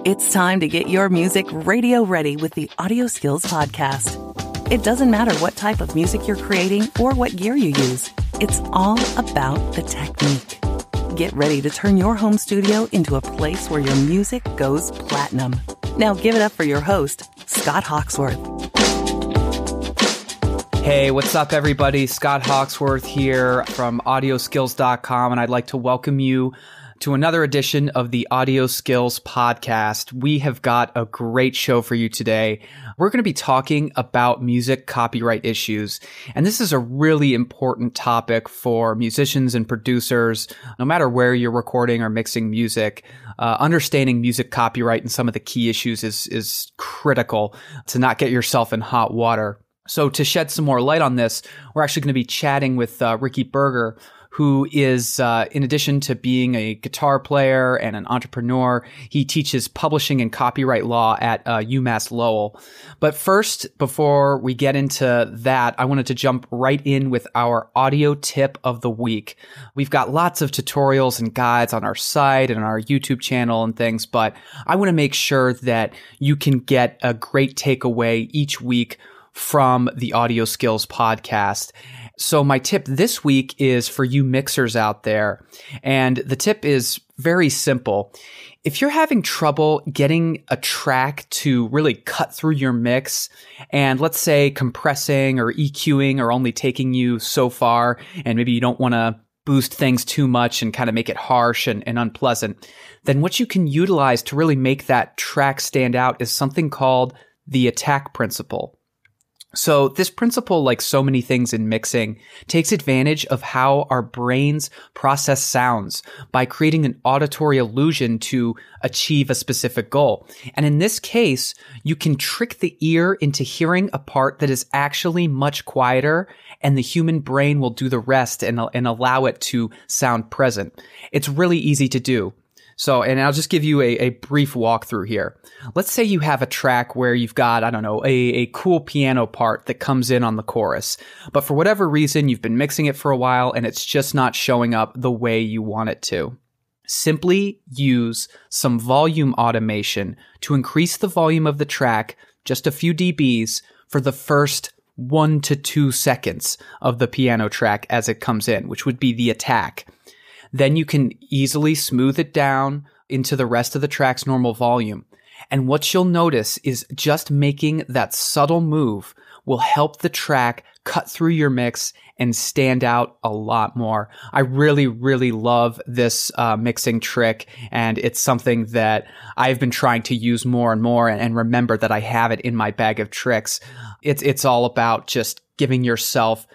It's time to get your music radio ready with the AudioSkills Podcast. It doesn't matter what type of music you're creating or what gear you use. It's all about the technique. Get ready to turn your home studio into a place where your music goes platinum. Now give it up for your host, Scott Hawksworth. Hey, what's up, everybody? Scott Hawksworth here from AudioSkills.com, and I'd like to welcome you to another edition of the AudioSkills Podcast. We have got a great show for you today. We're going to be talking about music copyright issues, and this is a really important topic for musicians and producers, no matter where you're recording or mixing music. Understanding music copyright and some of the key issues is critical to not get yourself in hot water. So to shed some more light on this, we're actually going to be chatting with Ricky Berger, who is, in addition to being a guitar player and an entrepreneur, he teaches publishing and copyright law at UMass Lowell. But first, before we get into that, I wanted to jump right in with our audio tip of the week. We've got lots of tutorials and guides on our site and on our YouTube channel and things, but I want to make sure that you can get a great takeaway each week from the AudioSkills Podcast. So my tip this week is for you mixers out there. And the tip is very simple. If you're having trouble getting a track to really cut through your mix, and let's say compressing or EQing are only taking you so far, and maybe you don't want to boost things too much and kind of make it harsh and unpleasant, then what you can utilize to really make that track stand out is something called the attack principle. So this principle, like so many things in mixing, takes advantage of how our brains process sounds by creating an auditory illusion to achieve a specific goal. And in this case, you can trick the ear into hearing a part that is actually much quieter, and the human brain will do the rest and allow it to sound present. It's really easy to do. So, and I'll just give you a brief walkthrough here. Let's say you have a track where you've got, I don't know, a cool piano part that comes in on the chorus. But for whatever reason, you've been mixing it for a while and it's just not showing up the way you want it to. Simply use some volume automation to increase the volume of the track just a few dBs for the first 1 to 2 seconds of the piano track as it comes in, which would be the attack. Then you can easily smooth it down into the rest of the track's normal volume. And what you'll notice is just making that subtle move will help the track cut through your mix and stand out a lot more. I really, really love this mixing trick, and it's something that I've been trying to use more and more, and remember that I have it in my bag of tricks. It's all about just giving yourself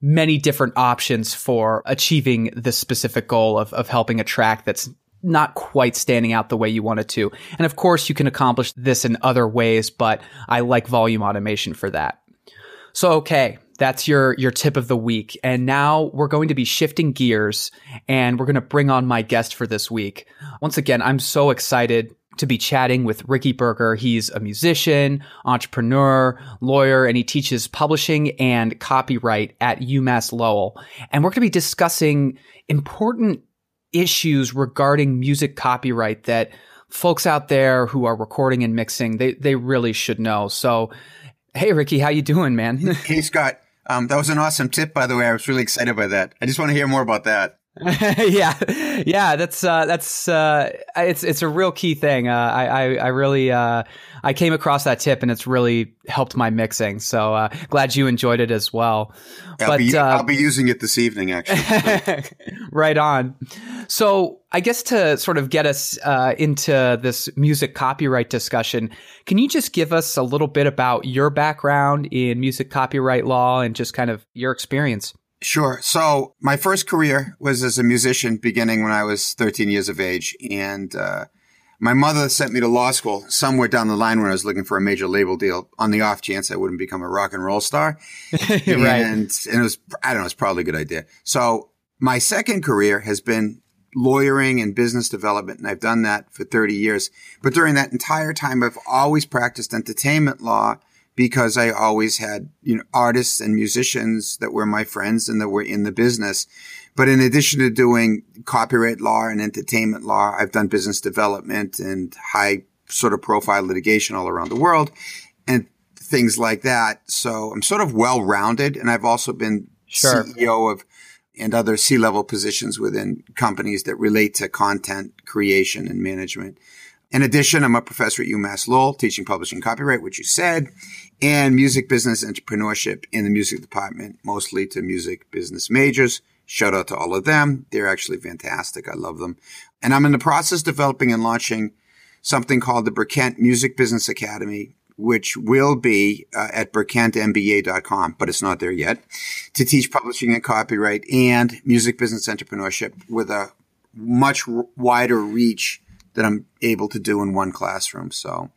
many different options for achieving this specific goal of helping a track that's not quite standing out the way you want it to. And of course, you can accomplish this in other ways, but I like volume automation for that. So, okay, that's your tip of the week. And now we're going to be shifting gears, and we're going to bring on my guest for this week. Once again, I'm so excited to be chatting with Ricky Berger. He's a musician, entrepreneur, lawyer, and he teaches publishing and copyright at UMass Lowell. And we're going to be discussing important issues regarding music copyright that folks out there who are recording and mixing, they really should know. So, hey, Ricky, how you doing, man? Hey, Scott. That was an awesome tip, by the way. I was really excited by that. I just want to hear more about that. Yeah, that's it's a real key thing. I really I came across that tip and it's really helped my mixing. So glad you enjoyed it as well. I'll be using it this evening, actually. Right on. So I guess to sort of get us into this music copyright discussion, can you just give us a little bit about your background in music copyright law and just kind of your experience? Sure. So my first career was as a musician beginning when I was 13 years of age. And my mother sent me to law school somewhere down the line when I was looking for a major label deal on the off chance I wouldn't become a rock and roll star. Right. And it was, I don't know, it's probably a good idea. So my second career has been lawyering and business development, and I've done that for 30 years. But during that entire time, I've always practiced entertainment law because I always had, artists and musicians that were my friends and that were in the business. But in addition to doing copyright law and entertainment law, I've done business development and high sort of profile litigation all around the world and things like that. So I'm sort of well-rounded, and I've also been CEO of and other C-level positions within companies that relate to content creation and management. In addition, I'm a professor at UMass Lowell, teaching publishing and copyright, which you said, and music business entrepreneurship in the music department, mostly to music business majors. Shout out to all of them. They're actually fantastic. I love them. And I'm in the process of developing and launching something called the Berger Music Business Academy, which will be at berger.nbsp.com, but it's not there yet, to teach publishing and copyright and music business entrepreneurship with a much wider reach that I'm able to do in one classroom. So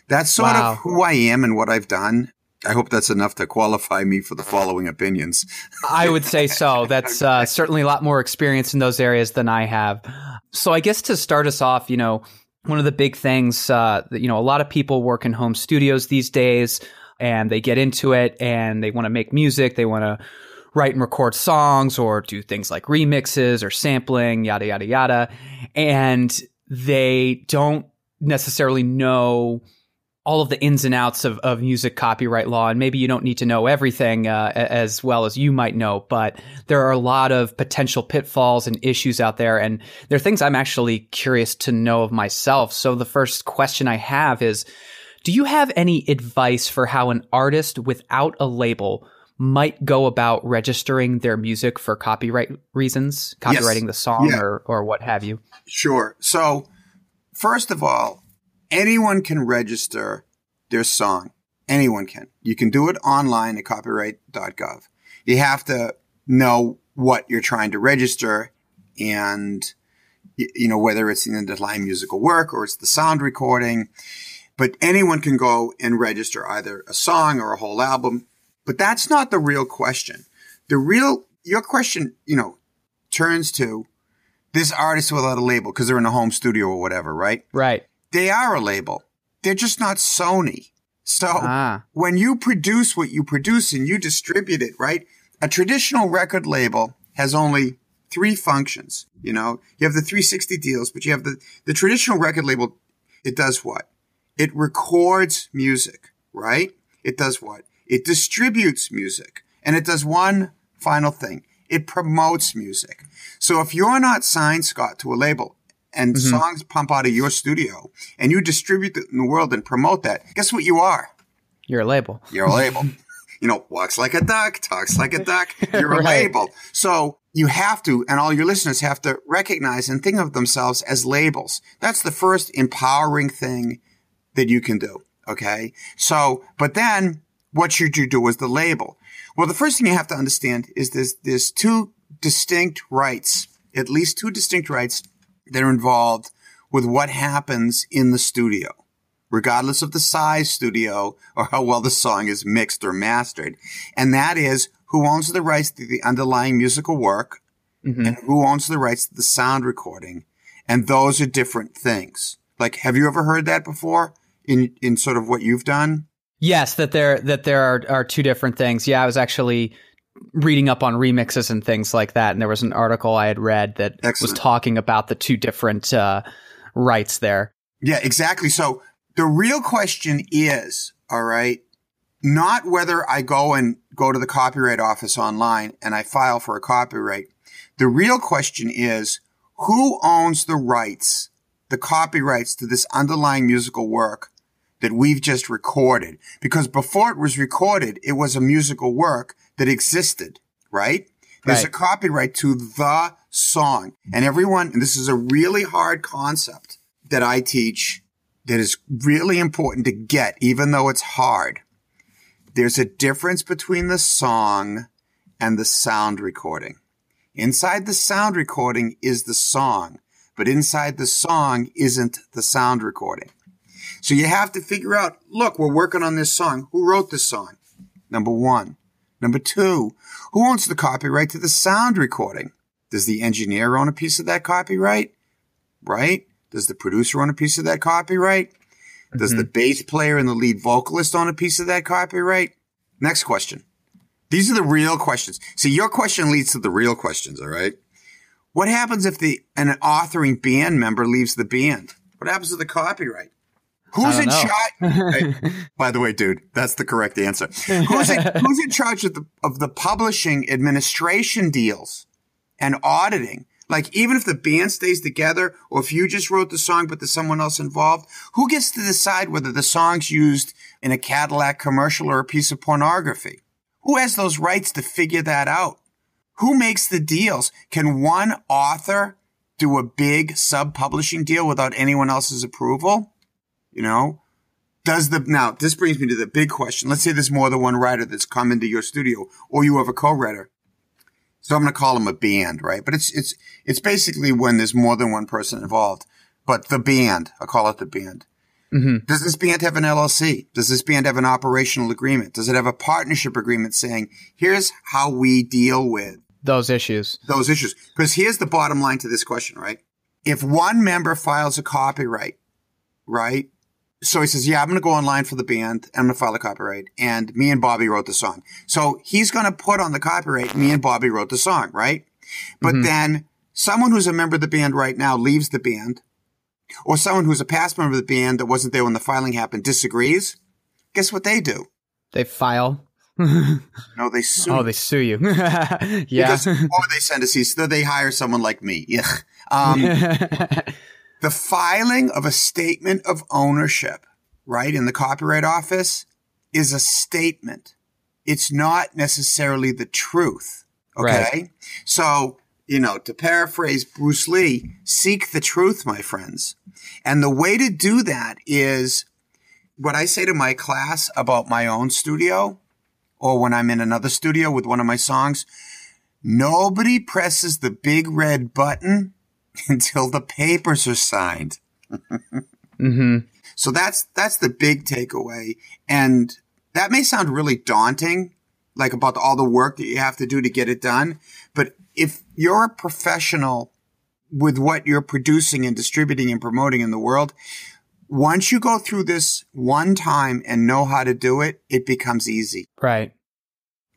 that's sort of who I am and what I've done. I hope that's enough to qualify me for the following opinions. I would say so. That's certainly a lot more experience in those areas than I have. So I guess to start us off, one of the big things that, a lot of people work in home studios these days, and they get into it and they want to make music. They want to write and record songs or do things like remixes or sampling, yada, yada, yada. And they don't necessarily know all of the ins and outs of music copyright law. And maybe you don't need to know everything as well as you might know, but there are a lot of potential pitfalls and issues out there. And there are things I'm actually curious to know of myself. So the first question I have is, do you have any advice for how an artist without a label might go about registering their music for copyright reasons, copyrighting the song or what have you? Sure. So first of all, anyone can register their song. Anyone can. You can do it online at copyright.gov. You have to know what you're trying to register and, whether it's an underlying musical work or it's the sound recording. But anyone can go and register either a song or a whole album. But that's not the real question. Your question, turns to this artist without a label because they're in a home studio or whatever, right? Right. They are a label. They're just not Sony. So when you produce what you produce and you distribute it, right? A traditional record label has only three functions. You have the 360 deals, but you have the traditional record label. It does what? It records music, right? It does what? It distributes music. And it does one final thing. It promotes music. So if you're not signed, Scott, to a label, and songs pump out of your studio and you distribute it in the world and promote that, guess what you are? You're a label. You're a label. Walks like a duck, talks like a duck. You're a label. So you have to, and all your listeners have to recognize and think of themselves as labels. That's the first empowering thing that you can do. Okay. So, but then what should you do as the label? Well, the first thing you have to understand is there's two distinct rights, at least two distinct rights that are involved with what happens in the studio, regardless of the size studio or how well the song is mixed or mastered. And that is who owns the rights to the underlying musical work and who owns the rights to the sound recording. And those are different things. Like, have you ever heard that before in sort of what you've done? Yes, that there are two different things. Yeah, I was actually reading up on remixes and things like that, and there was an article I had read that was talking about the two different rights there. Yeah, exactly. So the real question is, all right, not whether I go to the Copyright Office online and I file for a copyright. The real question is, who owns the rights, the copyrights to this underlying musical work that we've just recorded? Because before it was recorded, it was a musical work that existed, right? There's a copyright to the song. And this is a really hard concept that I teach that is really important to get, even though it's hard. There's a difference between the song and the sound recording. Inside the sound recording is the song, but inside the song isn't the sound recording. So you have to figure out, look, we're working on this song. Who wrote this song? Number one. Number two, who owns the copyright to the sound recording? Does the engineer own a piece of that copyright? Right? Does the producer own a piece of that copyright? Does the bass player and the lead vocalist own a piece of that copyright? Next question. These are the real questions. See, your question leads to the real questions, all right? What happens if an authoring band member leaves the band? What happens to the copyright? Who's in charge? By the way, dude, that's the correct answer. Who's in charge of the publishing administration deals and auditing? Like, even if the band stays together, or if you just wrote the song but there's someone else involved, who gets to decide whether the song's used in a Cadillac commercial or a piece of pornography? Who has those rights to figure that out? Who makes the deals? Can one author do a big sub-publishing deal without anyone else's approval? You know, now this brings me to the big question. Let's say there's more than one writer that's come into your studio, or you have a co-writer. So I'm going to call them a band, right? But it's basically when there's more than one person involved. But the band, I'll call it the band. Mm-hmm. Does this band have an LLC? Does this band have an operational agreement? Does it have a partnership agreement saying, here's how we deal with those issues? Because here's the bottom line to this question, right? If one member files a copyright, right? So he says, yeah, I'm going to go online for the band. And I'm going to file a copyright. And me and Bobby wrote the song. So he's going to put on the copyright, me and Bobby wrote the song, right? But then someone who's a member of the band right now leaves the band, or someone who's a past member of the band that wasn't there when the filing happened disagrees. Guess what they do? They file. No, they sue. Oh, they sue you. Yeah. Or they send a cease. So they hire someone like me. Yeah. The filing of a statement of ownership, right, in the Copyright Office is a statement. It's not necessarily the truth. Okay. Right. So, to paraphrase Bruce Lee, seek the truth, my friends. And the way to do that is what I say to my class about my own studio, or when I'm in another studio with one of my songs, nobody presses the big red button until the papers are signed. Mm-hmm. So that's the big takeaway. And that may sound really daunting, like about all the work that you have to do to get it done. But if you're a professional with what you're producing and distributing and promoting in the world, once you go through this one time and know how to do it, it becomes easy. Right.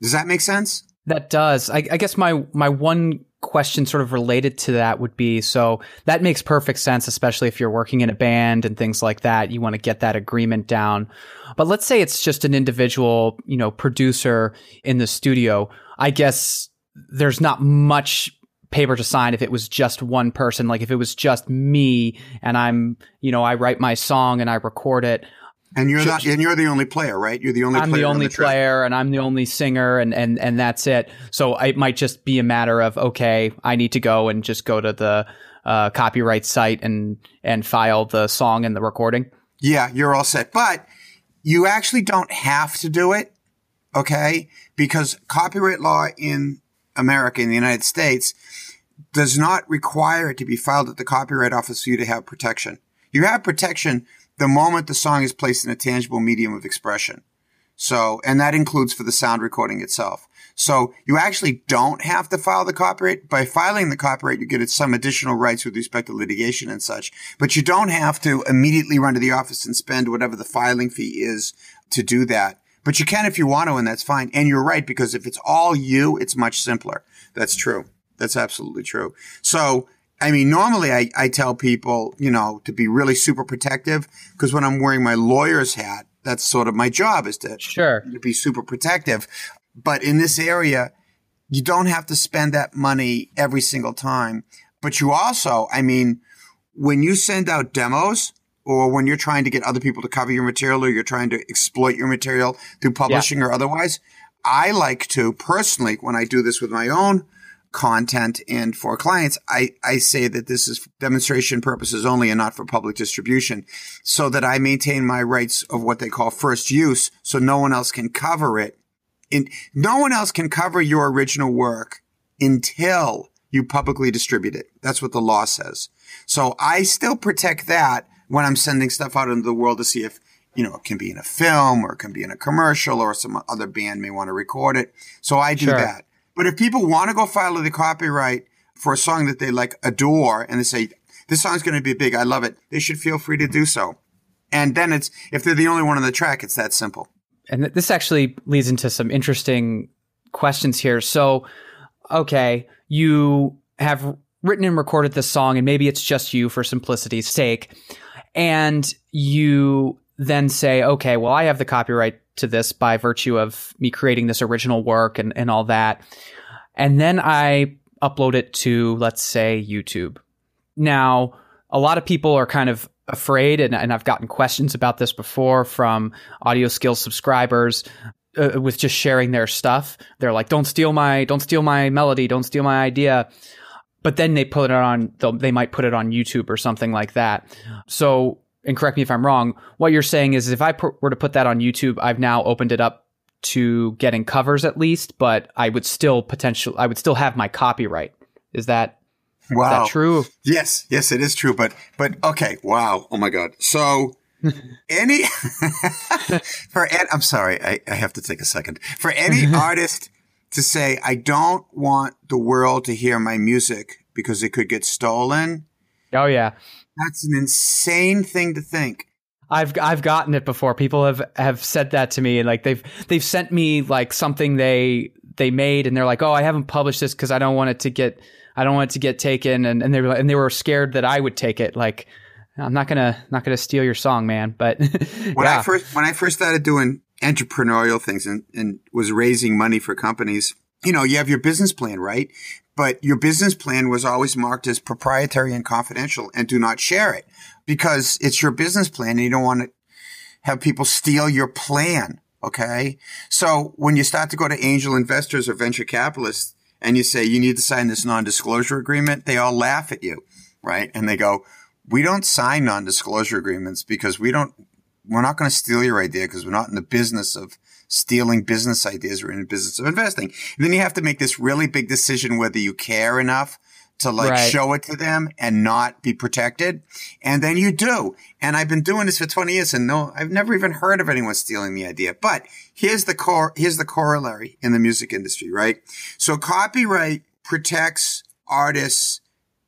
Does that make sense? That does. I guess my one question sort of related to that would be, so that makes perfect sense, especially if you're working in a band and things like that. You want to get that agreement down. But let's say it's just an individual, producer in the studio. I guess there's not much paper to sign if it was just one person. Like if it was just me and I write my song and I record it. And you're the only player, right? You're the only player. I'm the only player and I'm the only singer and that's it. So it might just be a matter of, okay, I need to go to the copyright site and file the song and the recording. Yeah, you're all set. But you actually don't have to do it, okay? Because copyright law in America, in the United States, does not require it to be filed at the Copyright Office for you to have protection. You have protection the moment the song is placed in a tangible medium of expression. So, and that includes for the sound recording itself. So you actually don't have to file the copyright. By filing the copyright, you get some additional rights with respect to litigation and such, but you don't have to immediately run to the office and spend whatever the filing fee is to do that. But you can if you want to, and that's fine. And you're right, because if it's all you, it's much simpler. That's true. That's absolutely true. So, normally I tell people, to be really super protective, because when I'm wearing my lawyer's hat, that's sort of my job, is to be super protective. But in this area, you don't have to spend that money every single time. But you also, when you send out demos, or when you're trying to get other people to cover your material, or you're trying to exploit your material through publishing or otherwise, I like to personally, when I do this with my own content and for clients, I say that this is for demonstration purposes only and not for public distribution, so that I maintain my rights of what they call first use, so no one else can cover it. And no one else can cover your original work until you publicly distribute it. That's what the law says. So I still protect that when I'm sending stuff out into the world to see if, it can be in a film or it can be in a commercial, or some other band may want to record it. So I do that. But if people want to go file the copyright for a song that they adore, and they say, this song's going to be big, I love it, they should feel free to do so. And then if they're the only one on the track, it's that simple. And this actually leads into some interesting questions here. So, okay, you have written and recorded this song, and maybe it's just you for simplicity's sake, and you then say, okay, well, I have the copyright to this by virtue of me creating this original work and all that. And then I upload it to, let's say, YouTube. Now, a lot of people are kind of afraid, and I've gotten questions about this before from AudioSkills subscribers with just sharing their stuff. They're like, don't steal my melody, don't steal my idea. But then they put it on, they might put it on YouTube or something like that. So, and correct me if I'm wrong, what you're saying is if I were to put that on YouTube, I've now opened it up to getting covers at least, but I would still have my copyright. Is that true? Yes, it is true. But okay, wow, oh my God. So I'm sorry, I have to take a second. For any artist to say, I don't want the world to hear my music because it could get stolen. Oh yeah, that's an insane thing to think. I've gotten it before. People have said that to me, and like they've sent me like something they made, and they're like, oh, I haven't published this because I don't want it to get taken, and they were scared that I would take it. Like, I'm not gonna steal your song, man. But when I first started doing entrepreneurial things and was raising money for companies, you have your business plan, right? But your business plan was always marked as proprietary and confidential, and do not share it because it's your business plan and you don't want to have people steal your plan. Okay. So when you start to go to angel investors or venture capitalists and you say, you need to sign this non-disclosure agreement, they all laugh at you, right? And they go, we don't sign non-disclosure agreements because we're not going to steal your idea because we're not in the business of stealing business ideas. We're in the business of investing. And then you have to make this really big decision whether you care enough to show it to them and not be protected. And then you do. And I've been doing this for 20 years and no, I've never even heard of anyone stealing the idea. But here's the corollary in the music industry, right? So copyright protects artists.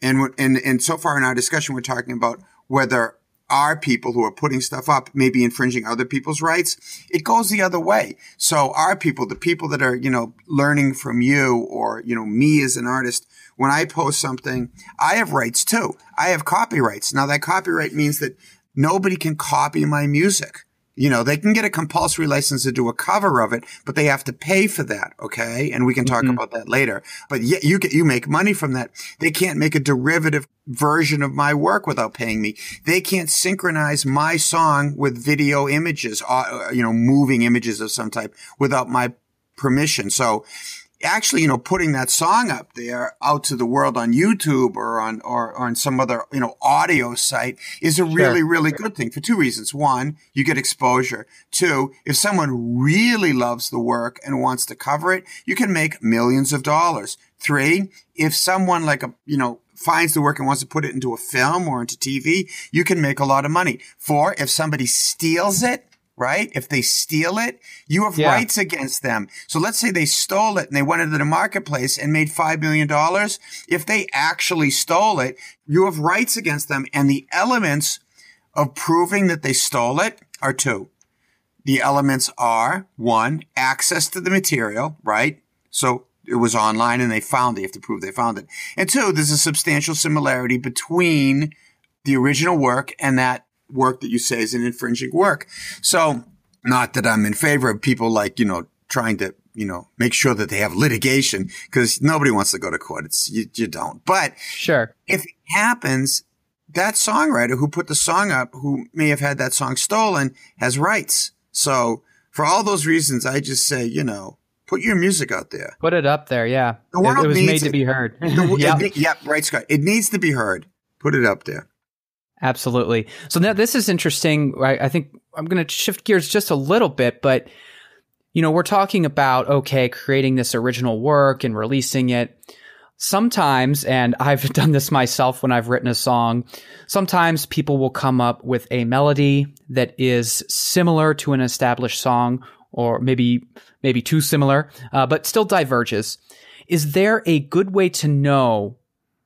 And so far in our discussion, we're talking about whether our people who are putting stuff up may be infringing other people's rights. It goes the other way. So our people, the people that are, learning from you or, me as an artist, when I post something, I have rights too. I have copyrights. Now that copyright means that nobody can copy my music. They can get a compulsory license to do a cover of it, but they have to pay for that. Okay. And we can talk about that later, but you make money from that. They can't make a derivative version of my work without paying me. They can't synchronize my song with video images, moving images of some type without my permission. So actually, putting that song up there out to the world on YouTube or on some other, audio site is a really, really good thing for two reasons. One, you get exposure. Two, if someone really loves the work and wants to cover it, you can make millions of dollars. Three, if someone finds the work and wants to put it into a film or into TV, you can make a lot of money. Four, if somebody steals it, right? If they steal it, you have rights against them. So let's say they stole it and they went into the marketplace and made $5 million. If they actually stole it, you have rights against them. And the elements of proving that they stole it are two. The elements are, one, access to the material, right? So it was online and they found it. You have to prove they found it. And two, there's a substantial similarity between the original work and that work that you say is an infringing work. So not that I'm in favor of people trying to, make sure that they have litigation because nobody wants to go to court. You don't. But sure, if it happens, that songwriter who put the song up, who may have had that song stolen, has rights. So for all those reasons, I just say, put your music out there. Put it up there. Yeah. The world it was made to be heard. Right, Scott. It needs to be heard. Put it up there. Absolutely. So now this is interesting. I think I'm going to shift gears just a little bit, but we're talking about, creating this original work and releasing it. Sometimes, and I've done this myself when I've written a song, sometimes people will come up with a melody that is similar to an established song, or maybe too similar, but still diverges. Is there a good way to know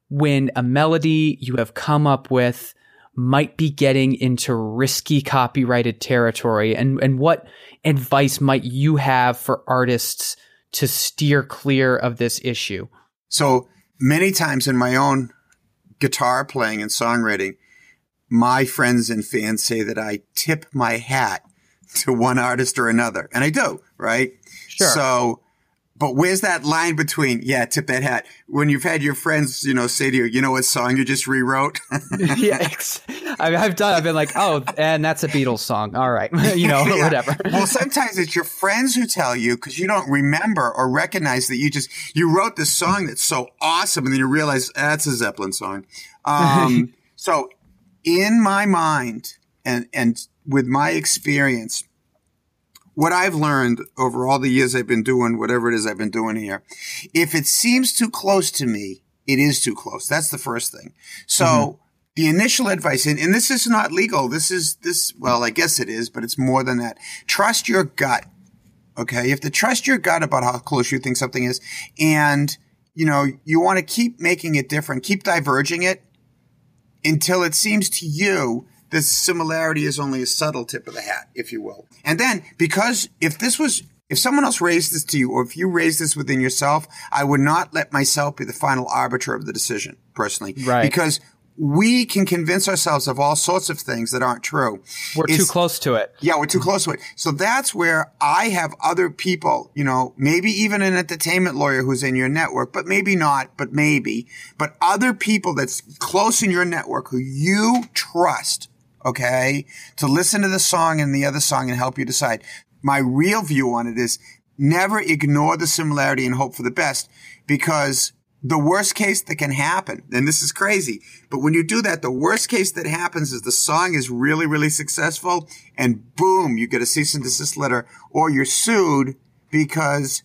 when a melody you have come up with might be getting into risky copyrighted territory? And what advice might you have for artists to steer clear of this issue? So many times in my own guitar playing and songwriting, my friends and fans say that I tip my hat to one artist or another. And I do, right? Sure. So, but where's that line between, tip that hat, when you've had your friends, say to you, you know what song you just rewrote? Yeah. I've been like, oh, and that's a Beatles song. All right. Whatever. Well, sometimes it's your friends who tell you because you don't remember or recognize that you wrote this song that's so awesome. And then you realize that's a Zeppelin song. So in my mind and with my experience, what I've learned over all the years I've been doing whatever it is I've been doing here, if it seems too close to me, it is too close. That's the first thing. So the initial advice, and this is not legal. Well, I guess it is, but it's more than that. Trust your gut. Okay. You have to trust your gut about how close you think something is. And, you want to keep making it different, keep diverging it until it seems to you the similarity is only a subtle tip of the hat, if you will. And then, because if someone else raised this to you, or if you raised this within yourself, I would not let myself be the final arbiter of the decision, personally. Right. Because we can convince ourselves of all sorts of things that aren't true. We're too close to it. Yeah, we're too close to it. So that's where I have other people, maybe even an entertainment lawyer who's in your network, but maybe not, but maybe. But other people that's close in your network who you trust, okay, to listen to the song and the other song and help you decide. My real view on it is never ignore the similarity and hope for the best, because the worst case that can happen, and this is crazy, but when you do that, the worst case that happens is the song is really, really successful and boom, you get a cease and desist letter, or you're sued because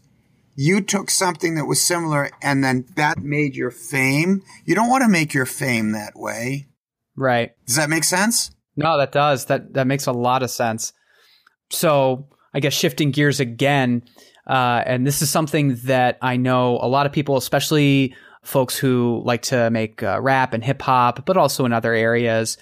you took something that was similar and then that made your fame. You don't want to make your fame that way. Right. Does that make sense? No, that does. That makes a lot of sense. So I guess shifting gears again, and this is something that I know a lot of people, especially folks who like to make rap and hip hop, but also in other areas,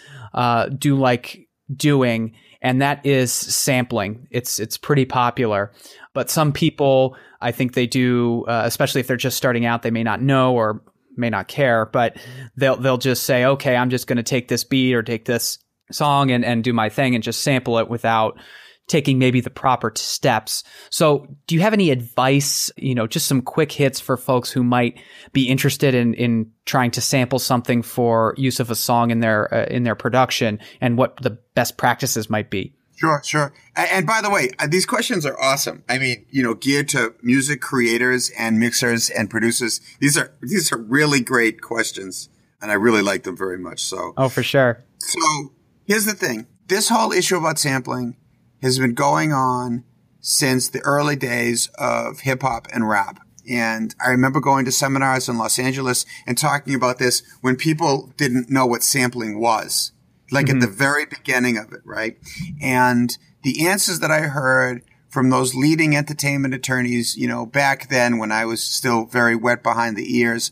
do like doing, and that is sampling. It's pretty popular, but some people, I think they do, especially if they're just starting out, they may not know or may not care, but they'll just say, okay, I'm just going to take this beat or take this song and do my thing and just sample it without taking maybe the proper steps. So do you have any advice, just some quick hits for folks who might be interested in trying to sample something for use of a song in their production, and what the best practices might be? Sure. And by the way, these questions are awesome. I mean, geared to music creators and mixers and producers. These are really great questions, and I really like them very much. So, oh, for sure. So here's the thing. This whole issue about sampling has been going on since the early days of hip hop and rap. And I remember going to seminars in Los Angeles and talking about this when people didn't know what sampling was, like at the very beginning of it, right? And the answers that I heard from those leading entertainment attorneys, back then when I was still very wet behind the ears,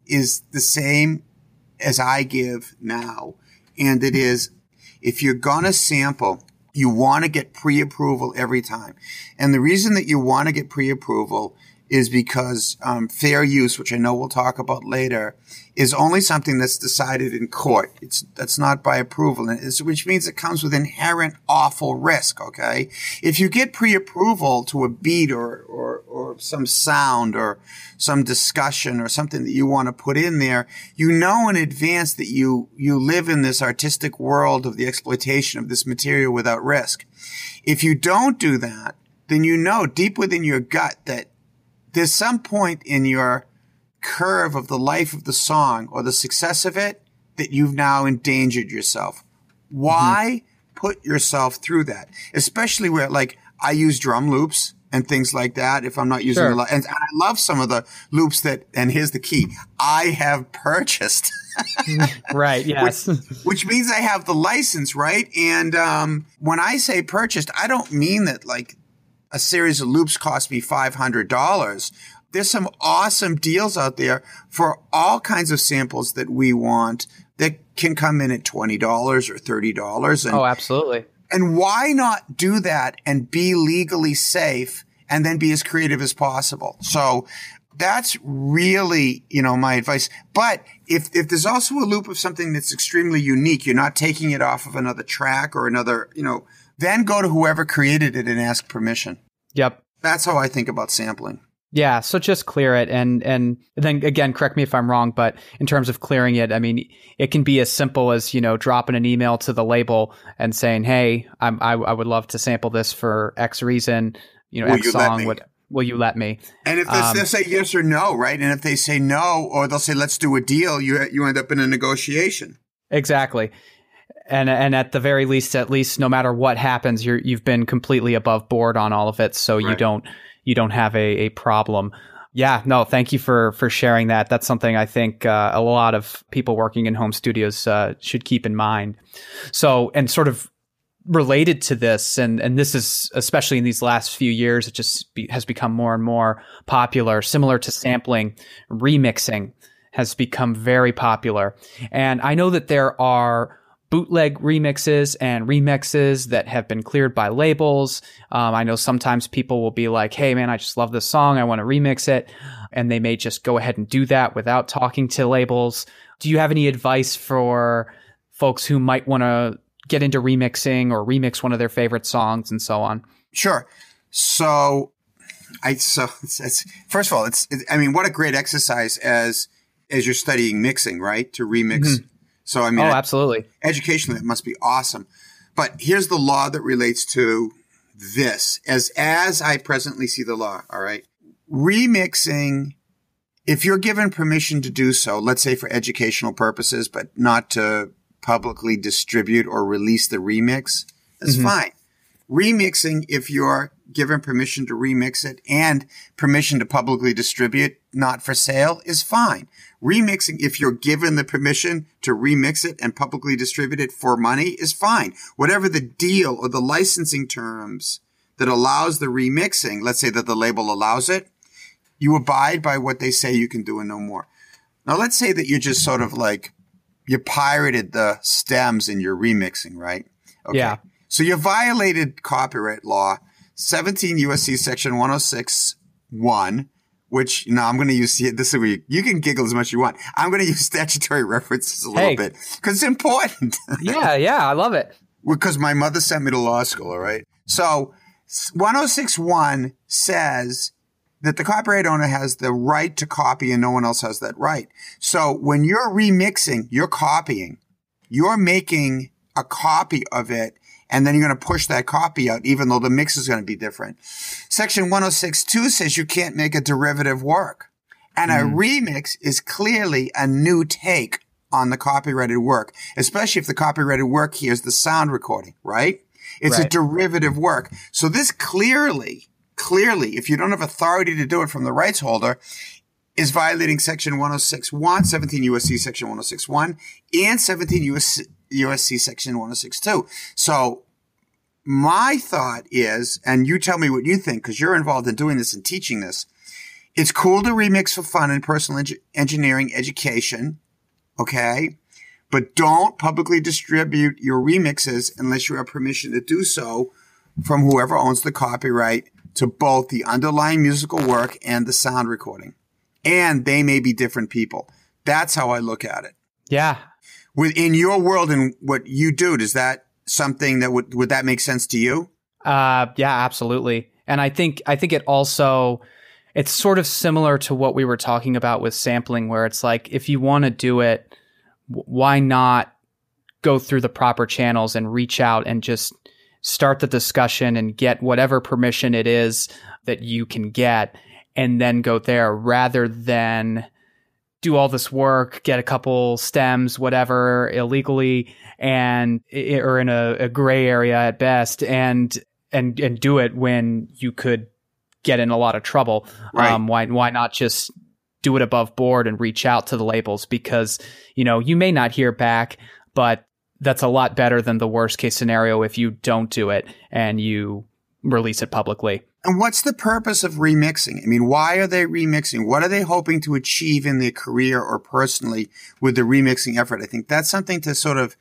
is the same as I give now. And it is, if you're gonna sample, you want to get pre-approval every time. And the reason that you want to get pre-approval is because fair use, which I know we'll talk about later, is only something that's decided in court. That's not by approval, which means it comes with inherent awful risk, okay? If you get pre-approval to a beat or some sound or some discussion or something that you want to put in there, you know in advance that you live in this artistic world of the exploitation of this material without risk. If you don't do that, then you know deep within your gut that there's some point in your curve of the life of the song or the success of it that you've now endangered yourself. Why put yourself through that? Especially where, like, I use drum loops and things like that if I'm not using a lot. And I love some of the loops that, and here's the key, I have purchased. Right, yes. Which means I have the license, right? And when I say purchased, I don't mean that, like, a series of loops cost me $500. There's some awesome deals out there for all kinds of samples that we want that can come in at $20 or $30. Oh, absolutely. And why not do that and be legally safe and then be as creative as possible? So that's really, my advice. But if there's also a loop of something that's extremely unique, you're not taking it off of another track or another, then go to whoever created it and ask permission. Yep. That's how I think about sampling. Yeah, so just clear it, and then again, correct me if I'm wrong, but in terms of clearing it, I mean, it can be as simple as dropping an email to the label and saying, "Hey, I would love to sample this for X reason, X song. Will you let me?" And if they'll say yes or no, right? And if they say no, or they'll say let's do a deal, you end up in a negotiation. Exactly. And at the very least, no matter what happens, you've been completely above board on all of it, so right. You don't have a problem. Yeah, no, thank you for sharing that. That's something I think a lot of people working in home studios should keep in mind. So, and sort of related to this, and this is especially in these last few years, it just has become more and more popular. Similar to sampling, remixing has become very popular. And I know that there are bootleg remixes and remixes that have been cleared by labels. I know sometimes people will be like, "Hey man, I just love this song. I want to remix it." And they may just go ahead and do that without talking to labels. Do you have any advice for folks who might want to get into remixing or remix one of their favorite songs and so on? Sure. So first of all, what a great exercise as you're studying mixing, right? To remix. Mm-hmm. So, absolutely. Educationally, it must be awesome. But here's the law that relates to this as I presently see the law. All right. Remixing, if you're given permission to do so, let's say for educational purposes, but not to publicly distribute or release the remix, that's fine. Remixing, if you're given permission to remix it and permission to publicly distribute, not for sale, is fine. Remixing, if you're given the permission to remix it and publicly distribute it for money, is fine. Whatever the deal or the licensing terms that allows the remixing, let's say that the label allows it, you abide by what they say you can do and no more. Now, let's say that you're just sort of like, you pirated the stems in your remixing, right? Okay. Yeah. So you violated copyright law, 17 USC section 106(1), which, I'm going to use, this is where you can giggle as much as you want. I'm going to use statutory references a little bit because it's important. Yeah, I love it. Because my mother sent me to law school, all right? So 106(1) says that the copyright owner has the right to copy and no one else has that right. So when you're remixing, you're copying. You're making a copy of it, and then you're going to push that copy out, even though the mix is going to be different. Section 106(2) says you can't make a derivative work. And a remix is clearly a new take on the copyrighted work, especially if the copyrighted work here is the sound recording, right? It's a derivative work. So this clearly, if you don't have authority to do it from the rights holder, is violating section 106(1), 17 USC section 106(1), and 17 USC section 106(2). So my thought is, and you tell me what you think because you're involved in doing this and teaching this, it's cool to remix for fun and personal engineering education, okay? But don't publicly distribute your remixes unless you have permission to do so from whoever owns the copyright to both the underlying musical work and the sound recording. And they may be different people. That's how I look at it. Yeah. Within your world and what you do, is that something that would that make sense to you? Yeah, absolutely. And I think it also, it's sort of similar to what we were talking about with sampling, where it's like, if you want to do it, why not go through the proper channels and reach out and just start the discussion and get whatever permission it is that you can get, and then go there, rather than do all this work, get a couple stems, whatever, illegally, or in a gray area at best, and do it when you could get in a lot of trouble. Right. Why not just do it above board and reach out to the labels? Because, you may not hear back, but that's a lot better than the worst case scenario if you don't do it and you release it publicly. And what's the purpose of remixing? I mean, why are they remixing? What are they hoping to achieve in their career or personally with the remixing effort? I think that's something to sort of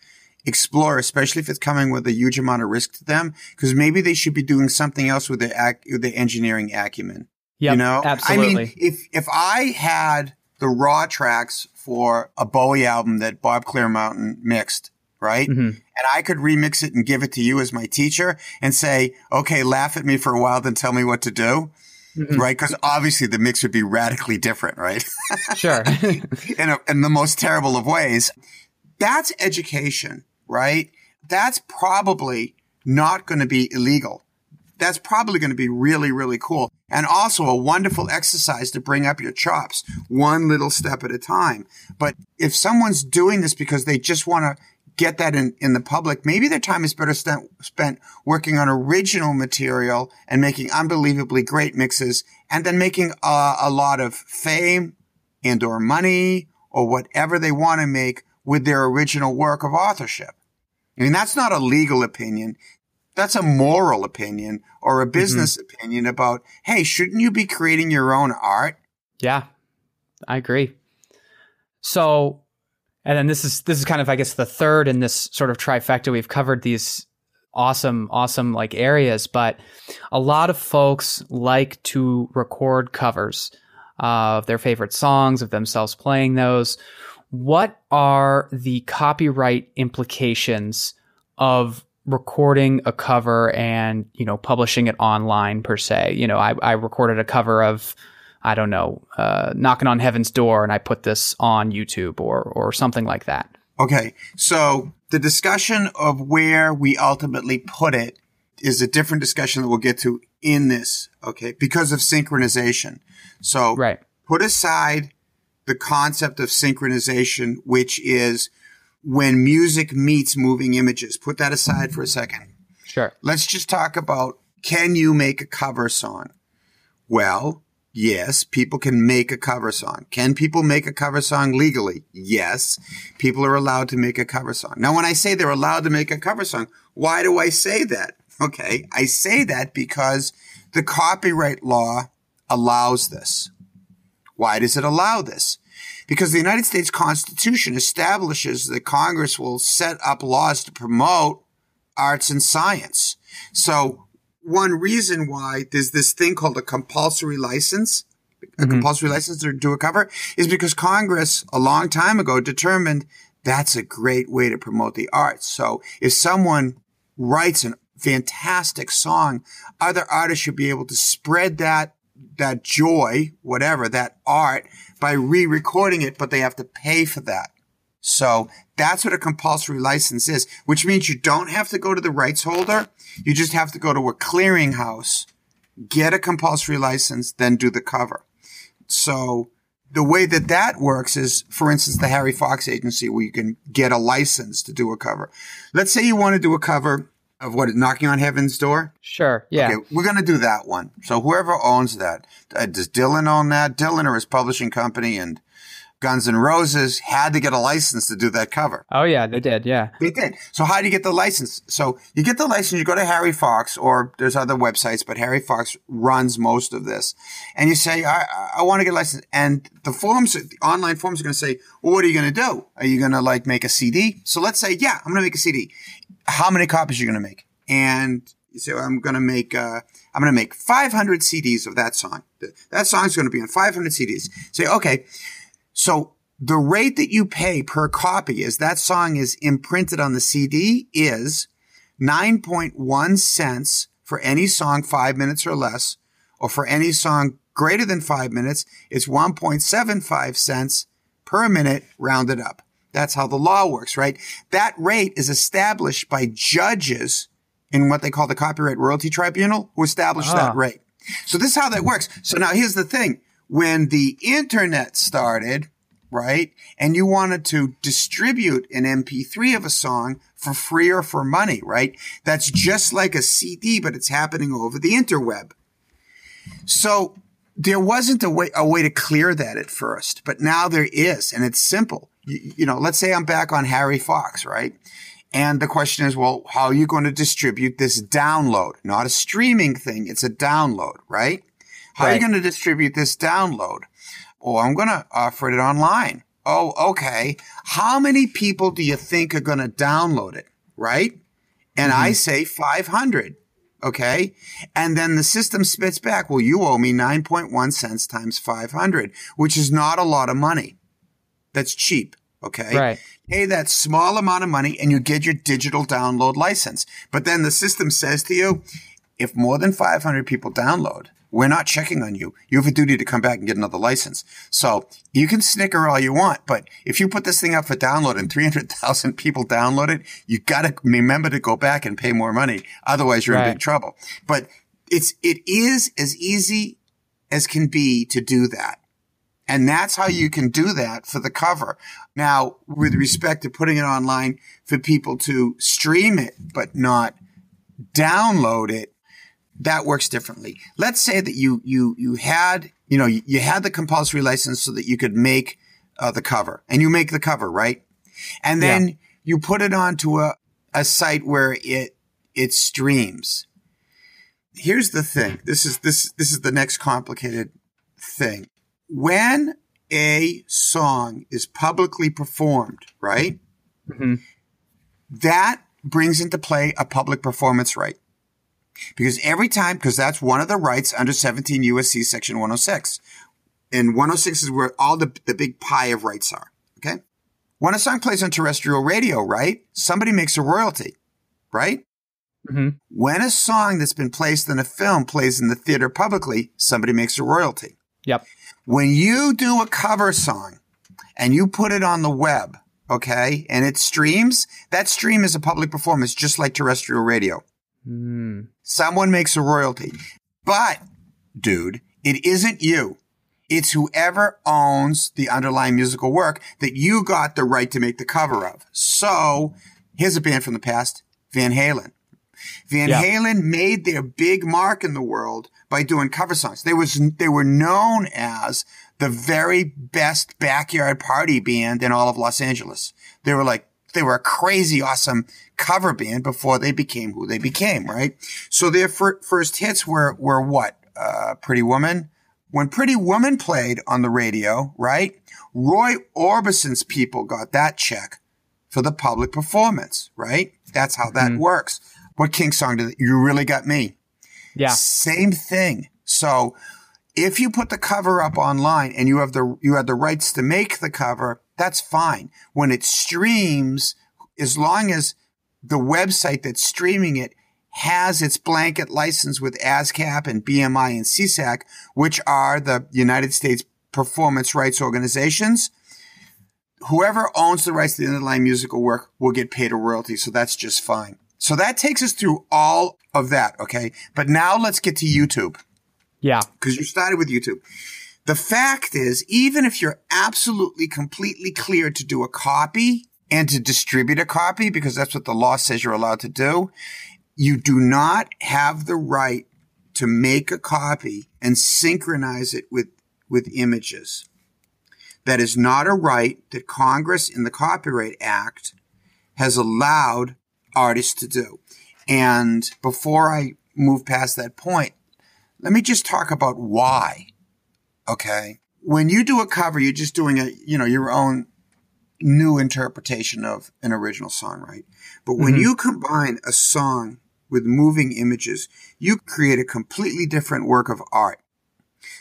explore, especially if it's coming with a huge amount of risk to them, because maybe they should be doing something else with their engineering acumen. Yep, you know, absolutely. I mean, if I had the raw tracks for a Bowie album that Bob Clearmountain mixed, right? Mm-hmm. And I could remix it and give it to you as my teacher and say, okay, laugh at me for a while, then tell me what to do. Mm-hmm. Right? Because obviously the mix would be radically different, right? Sure. in the most terrible of ways. That's education, right? That's probably not going to be illegal. That's probably going to be really, really cool. And also a wonderful exercise to bring up your chops, one little step at a time. But if someone's doing this because they just want to get that in the public, maybe their time is better spent working on original material and making unbelievably great mixes and then making a lot of fame and or money or whatever they want to make with their original work of authorship. I mean, that's not a legal opinion. That's a moral opinion or a business opinion about, hey, shouldn't you be creating your own art? Yeah, I agree. So, and then this is kind of, I guess, the third in this sort of trifecta. We've covered these awesome like areas, but a lot of folks like to record covers of their favorite songs, of themselves playing those. What are the copyright implications of recording a cover and, you know, publishing it online per se? You know, I recorded a cover of, I don't know, Knocking on Heaven's Door, and I put this on YouTube or something like that. Okay. So the discussion of where we ultimately put it is a different discussion that we'll get to in this. Okay. Because of synchronization. So right. Put aside the concept of synchronization, which is when music meets moving images. Put that aside for a second. Sure. Let's just talk about, can you make a cover song? Well, yes, people can make a cover song. Can people make a cover song legally? Yes, people are allowed to make a cover song. Now, when I say they're allowed to make a cover song, why do I say that? Okay, I say that because the copyright law allows this. Why does it allow this? Because the United States Constitution establishes that Congress will set up laws to promote arts and science. So one reason why there's this thing called a compulsory license, to do a cover, is because Congress a long time ago determined that's a great way to promote the arts. So if someone writes a fantastic song, other artists should be able to spread that joy, whatever, that art, by re-recording it, but they have to pay for that. So that's what a compulsory license is, which means you don't have to go to the rights holder. You just have to go to a clearinghouse, get a compulsory license, then do the cover. So the way that works is, for instance, the Harry Fox Agency, where you can get a license to do a cover. Let's say you want to do a cover of Knocking on Heaven's Door? Sure, yeah. Okay, we're going to do that one. So whoever owns that, does Dylan own that? Dylan or his publishing company and Guns N' Roses had to get a license to do that cover. Oh, yeah, they did, yeah. They did. So how do you get the license? So you get the license, you go to Harry Fox, or there's other websites, but Harry Fox runs most of this. And you say, I want to get a license. And the online forums are going to say, well, what are you going to do? Are you going to make a CD? So let's say, yeah, I'm going to make a CD. How many copies are you going to make? And you say, well, I'm going to make 500 CDs of that song. That song's going to be on 500 CDs. Say, okay. So the rate that you pay per copy as that song is imprinted on the CD is 9.1 cents for any song 5 minutes or less, or for any song greater than 5 minutes, it's 1.75 cents per minute rounded up. That's how the law works, right? That rate is established by judges in what they call the Copyright Royalty Tribunal, who established that rate. So this is how that works. So now here's the thing. When the internet started, right, and you wanted to distribute an MP3 of a song for free or for money, right, that's just like a CD, but it's happening over the interweb. So there wasn't a way to clear that at first, but now there is, and it's simple. You know, let's say I'm back on Harry Fox, right? And the question is, well, how are you going to distribute this download? Not a streaming thing. It's a download, right? How are you going to distribute this download? Oh, I'm going to offer it online. Oh, okay. How many people do you think are going to download it, right? And I say 500. Okay. And then the system spits back, well, you owe me 9.1 cents times 500, which is not a lot of money. That's cheap. Okay. Right. Pay that small amount of money and you get your digital download license. But then the system says to you, if more than 500 people download, we're not checking on you. You have a duty to come back and get another license. So you can snicker all you want, but if you put this thing up for download and 300,000 people download it, you got to remember to go back and pay more money. Otherwise, you're in big trouble. But it is as easy as can be to do that. And that's how you can do that for the cover. Now, with respect to putting it online for people to stream it, but not download it, that works differently. Let's say that you had the compulsory license so that you could make the cover, and you make the cover, right? And then you put it onto a site where it streams. Here's the thing. This is the next complicated thing. When a song is publicly performed, right? Mm-hmm. That brings into play a public performance right. Because because that's one of the rights under 17 U.S.C. Section 106. And 106 is where all the big pie of rights are. Okay? When a song plays on terrestrial radio, right? Somebody makes a royalty, right? Mm-hmm. When a song that's been placed in a film plays in the theater publicly, somebody makes a royalty. Yep. When you do a cover song and you put it on the web, okay, and it streams, that stream is a public performance just like terrestrial radio. Mm. Someone makes a royalty. But, dude, it isn't you. It's whoever owns the underlying musical work that you got the right to make the cover of. So, here's a band from the past, Van Halen. Van Halen made their big mark in the world by doing cover songs. They were known as the very best backyard party band in all of Los Angeles. They were a crazy awesome cover band before they became who they became, right? So their first hits were what? Pretty Woman. When Pretty Woman played on the radio, right? Roy Orbison's people got that check for the public performance, right? That's how that works. What King song did You Really Got Me? Yeah. Same thing. So if you put the cover up online and you have the rights to make the cover, that's fine. When it streams, as long as the website that's streaming it has its blanket license with ASCAP and BMI and CSAC, which are the United States Performance Rights Organizations, whoever owns the rights to the underlying musical work will get paid a royalty. So that's just fine. So that takes us through all of that, okay? But now let's get to YouTube. Yeah. Because you started with YouTube. The fact is, even if you're absolutely, completely clear to do a copy and to distribute a copy, because that's what the law says you're allowed to do, you do not have the right to make a copy and synchronize it with images. That is not a right that Congress in the Copyright Act has allowed artists to do. And before I move past that point, let me just talk about why. Okay. When you do a cover, you're just doing your own new interpretation of an original song, right? But when you combine a song with moving images, you create a completely different work of art.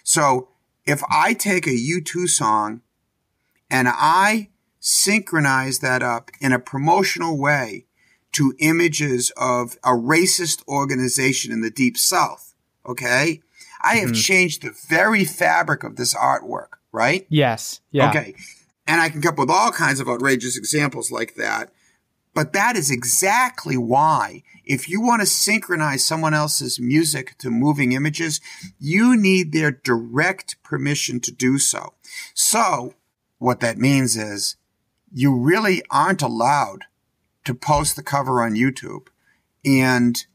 So if I take a U2 song and I synchronize that up in a promotional way to images of a racist organization in the Deep South, okay? I have changed the very fabric of this artwork, right? Yes. Yeah. Okay. And I can come up with all kinds of outrageous examples like that. But that is exactly why, if you want to synchronize someone else's music to moving images, you need their direct permission to do so. So what that means is you really aren't allowed to post the cover on YouTube. And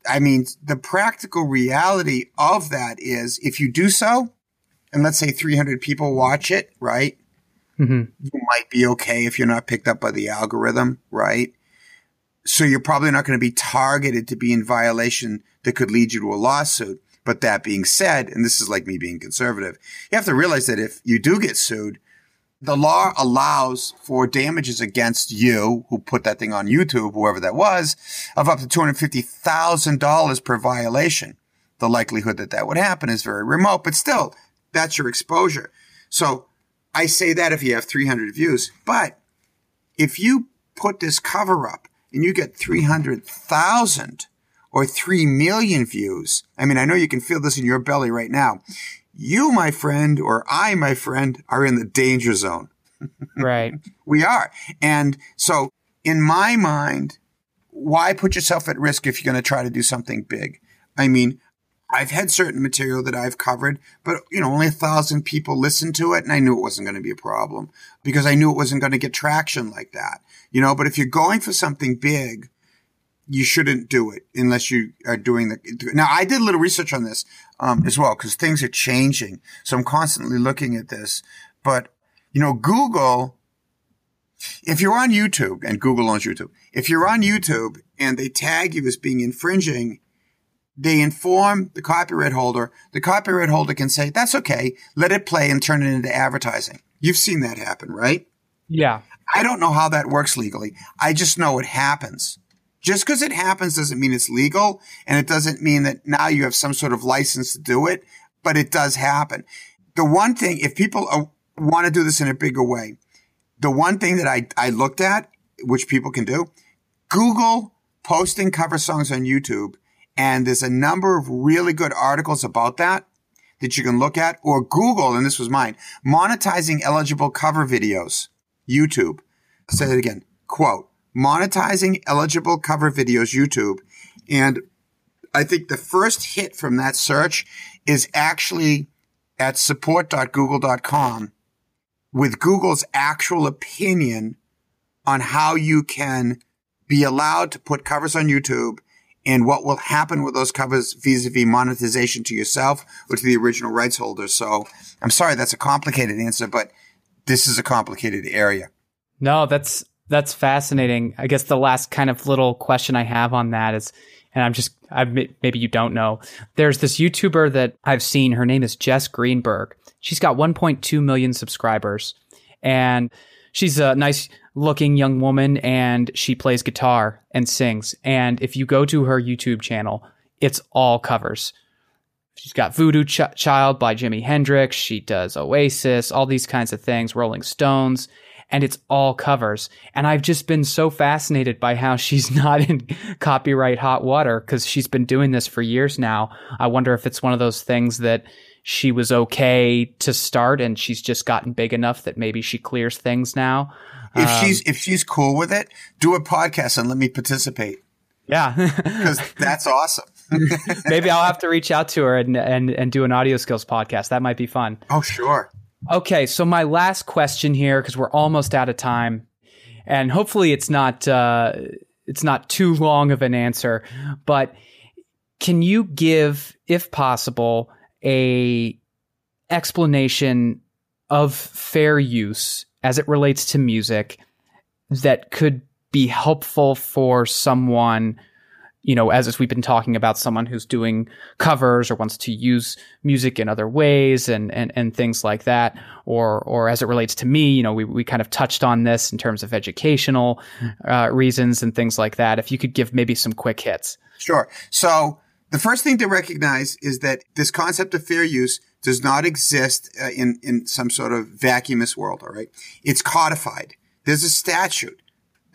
I mean, the practical reality of that is if you do so, and let's say 300 people watch it, right? You might be okay if you're not picked up by the algorithm, right? So you're probably not going to be targeted to be in violation that could lead you to a lawsuit. But that being said, and this is like me being conservative, you have to realize that if you do get sued, the law allows for damages against you who put that thing on YouTube, whoever that was, of up to $250,000 per violation. The likelihood that that would happen is very remote, but still, that's your exposure. So I say that if you have 300 views, but if you put this cover up and you get 300,000 or 3 million views, I mean, I know you can feel this in your belly right now. You, my friend, or I, my friend, are in the danger zone. Right. We are. And so in my mind, why put yourself at risk if you're going to try to do something big? I mean, I've had certain material that I've covered, but only 1,000 people listened to it, and I knew it wasn't going to be a problem because I knew it wasn't going to get traction like that. But if you're going for something big, you shouldn't do it unless you are doing now, I did a little research on this, as well, because things are changing. So I'm constantly looking at this, but Google, if you're on YouTube, and Google owns YouTube, if you're on YouTube and they tag you as being infringing, they inform the copyright holder. The copyright holder can say, that's okay. Let it play and turn it into advertising. You've seen that happen, right? Yeah. I don't know how that works legally. I just know it happens. Just because it happens doesn't mean it's legal, and it doesn't mean that now you have some sort of license to do it, but it does happen. The one thing, if people want to do this in a bigger way, the one thing that I looked at, which people can do, Google posting cover songs on YouTube, and there's a number of really good articles about that you can look at, or Google, and this was mine, monetizing eligible cover videos, YouTube. I'll say it again, quote, monetizing eligible cover videos, YouTube. And I think the first hit from that search is actually at support.google.com with Google's actual opinion on how you can be allowed to put covers on YouTube and what will happen with those covers vis-a-vis monetization to yourself or to the original rights holder. So I'm sorry, that's a complicated answer, but this is a complicated area. No, that's fascinating. I guess the last kind of little question I have on that is, and maybe you don't know, there's this YouTuber that I've seen. Her name is Jess Greenberg. She's got 1.2 million subscribers, and she's a nice looking young woman, and she plays guitar and sings. And if you go to her YouTube channel, it's all covers. She's got Voodoo Child by Jimi Hendrix. She does Oasis, all these kinds of things, Rolling Stones. And it's all covers. And I've just been so fascinated by how she's not in copyright hot water because she's been doing this for years now. I wonder if it's one of those things that she was okay to start and she's just gotten big enough that maybe she clears things now. If she's cool with it, do a podcast and let me participate. Yeah. Because that's awesome. Maybe I'll have to reach out to her and do an AudioSkills podcast. That might be fun. Oh, sure. Okay, so my last question here, because we're almost out of time, and hopefully it's not too long of an answer, but can you give, if possible, a explanation of fair use as it relates to music that could be helpful for someone, as we've been talking about, someone who's doing covers or wants to use music in other ways and things like that, or as it relates to me, we kind of touched on this in terms of educational reasons and things like that. If you could give maybe some quick hits. Sure. So the first thing to recognize is that this concept of fair use does not exist in some sort of vacuumous world. All right. It's codified. There's a statute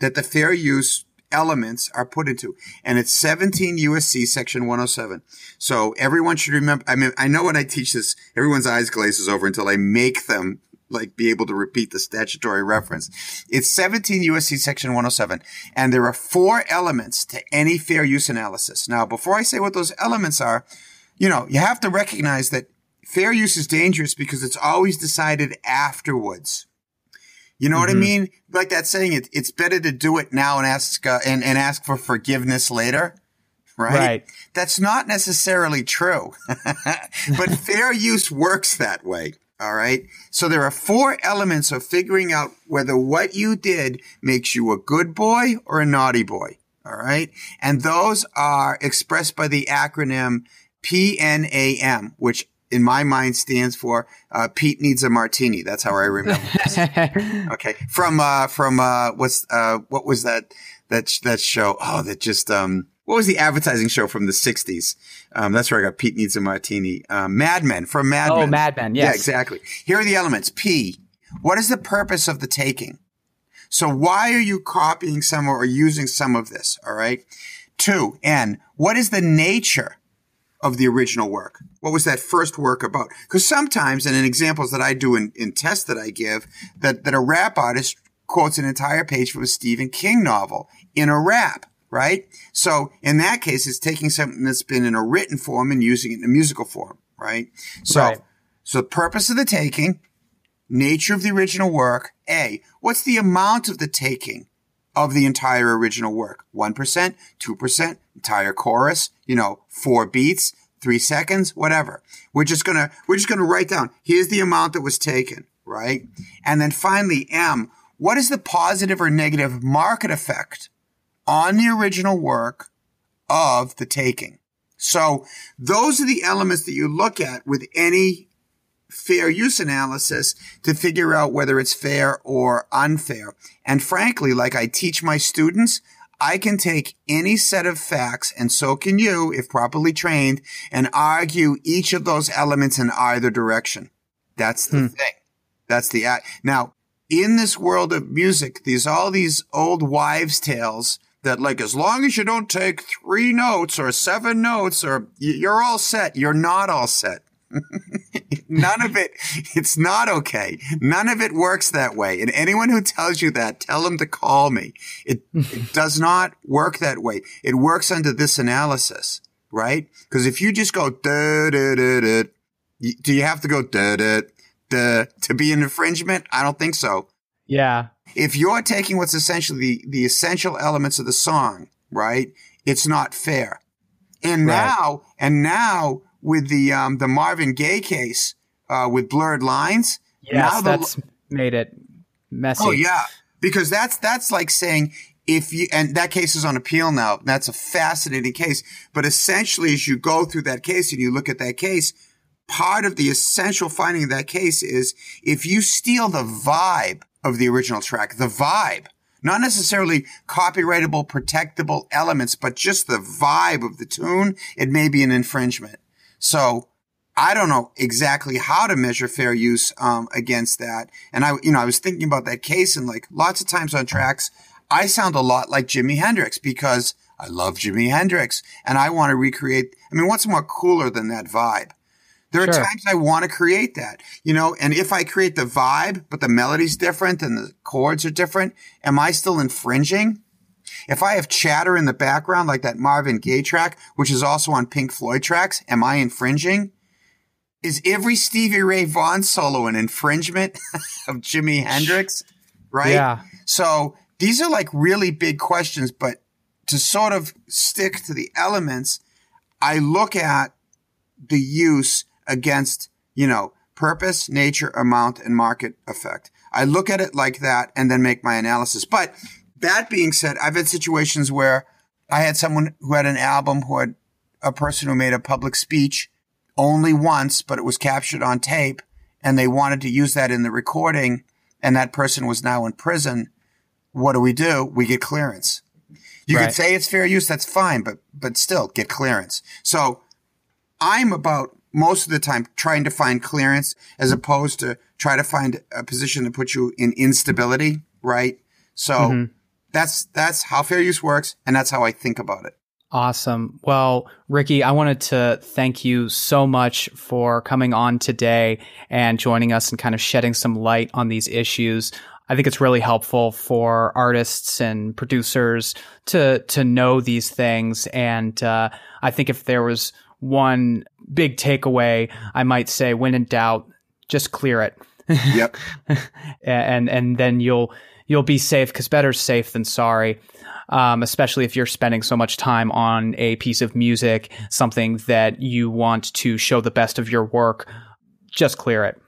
that the fair use elements are put into, and it's 17 USC section 107. So everyone should remember. I mean, I know when I teach this, everyone's eyes glazes over until I make them be able to repeat the statutory reference. It's 17 USC section 107, and there are 4 elements to any fair use analysis. Now, before I say what those elements are, you have to recognize that fair use is dangerous because it's always decided afterwards. You know what I mean? Like that saying, it's better to do it now and ask for forgiveness later, right? That's not necessarily true, but fair use works that way. All right. So there are 4 elements of figuring out whether what you did makes you a good boy or a naughty boy. All right. And those are expressed by the acronym PNAM, which in my mind stands for Pete needs a martini. That's how I remember this. Okay. From what was that show? Oh, that just, what was the advertising show from the 60s? That's where I got Pete needs a martini. Mad Men, from Mad Men. Oh, Mad Men. Yes. Yeah, exactly. Here are the elements. P, what is the purpose of the taking? So why are you copying some or using some of this? All right. 2, N, what is the nature of the original work? What was that first work about? Because sometimes, and in examples that I do in tests that I give, that a rap artist quotes an entire page from a Stephen King novel in a rap, right? So in that case, it's taking something that's been in a written form and using it in a musical form, right? So the purpose of the taking, nature of the original work. A, what's the amount of the taking of the entire original work? 1%, 2%, entire chorus, 4 beats, 3 seconds, whatever. We're just gonna write down, here's the amount that was taken, right? And then finally, M, what is the positive or negative market effect on the original work of the taking? So those are the elements that you look at with any fair use analysis to figure out whether it's fair or unfair. And frankly, like I teach my students, I can take any set of facts, and so can you, if properly trained, and argue each of those elements in either direction. That's the thing. That's the act. Now, in this world of music, there's all these old wives' tales that, like, as long as you don't take 3 notes or 7 notes, or you're all set. You're not all set. None of it, it's not okay. None of it works that way. And anyone who tells you that, tell them to call me. It does not work that way. It works under this analysis, right? Because if you just go da da da da, do you have to go da da da to be an infringement? I don't think so. Yeah. If you're taking what's essentially the essential elements of the song, right? It's not fair. And now with the Marvin Gaye case, with blurred lines. Yes, that's made it messy. Oh yeah. Because that's like saying and that case is on appeal now. That's a fascinating case. But essentially, as you go through that case and you look at that case, part of the essential finding of that case is if you steal the vibe of the original track, the vibe, not necessarily copyrightable, protectable elements, but just the vibe of the tune, it may be an infringement. So I don't know exactly how to measure fair use against that. And I was thinking about that case, and like lots of times on tracks, I sound a lot like Jimi Hendrix because I love Jimi Hendrix and I want to recreate. I mean, what's more cooler than that vibe? There are times I want to create that, and if I create the vibe, but the melody's different and the chords are different, am I still infringing? If I have chatter in the background, like that Marvin Gaye track, which is also on Pink Floyd tracks, am I infringing? Is every Stevie Ray Vaughan solo an infringement of Jimi Hendrix? Right? Yeah. So these are like really big questions, but to sort of stick to the elements, I look at the use against, purpose, nature, amount, and market effect. I look at it like that and then make my analysis. But that being said, I've had situations where I had someone who had an album who had a person who made a public speech only once, but it was captured on tape, and they wanted to use that in the recording, and that person was now in prison. What do? We get clearance. You could say it's fair use, that's fine, but still get clearance. So I'm about most of the time trying to find clearance as opposed to try to find a position to put you in instability, right? So that's how fair use works, and that's how I think about it. Awesome. Well, Ricky, I wanted to thank you so much for coming on today and joining us and kind of shedding some light on these issues. I think it's really helpful for artists and producers to know these things. And I think if there was one big takeaway, I might say, when in doubt, just clear it. Yep. and then you'll be safe, because better safe than sorry. Especially if you're spending so much time on a piece of music, something that you want to show the best of your work, just clear it.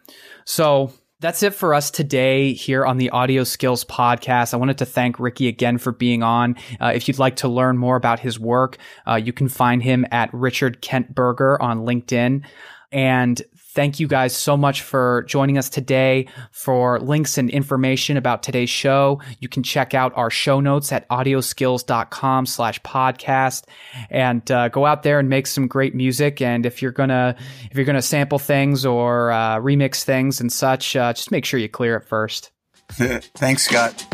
So that's it for us today here on the AudioSkills Podcast. I wanted to thank Ricky again for being on. If you'd like to learn more about his work, you can find him at Richard Kent Berger on LinkedIn. And Thank you guys so much for joining us today. For links and information about today's show, you can check out our show notes at audioskills.com/podcast and go out there and make some great music. And if you're gonna sample things or remix things and such, just make sure you clear it first. Thanks, Scott.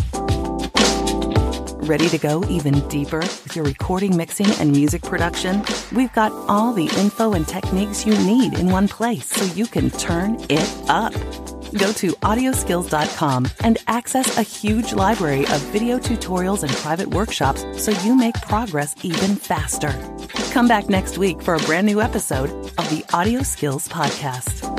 Ready to go even deeper with your recording, mixing, and music production? We've got all the info and techniques you need in one place so you can turn it up. Go to audioskills.com and access a huge library of video tutorials and private workshops so you make progress even faster. Come back next week for a brand new episode of the Audio Skills Podcast.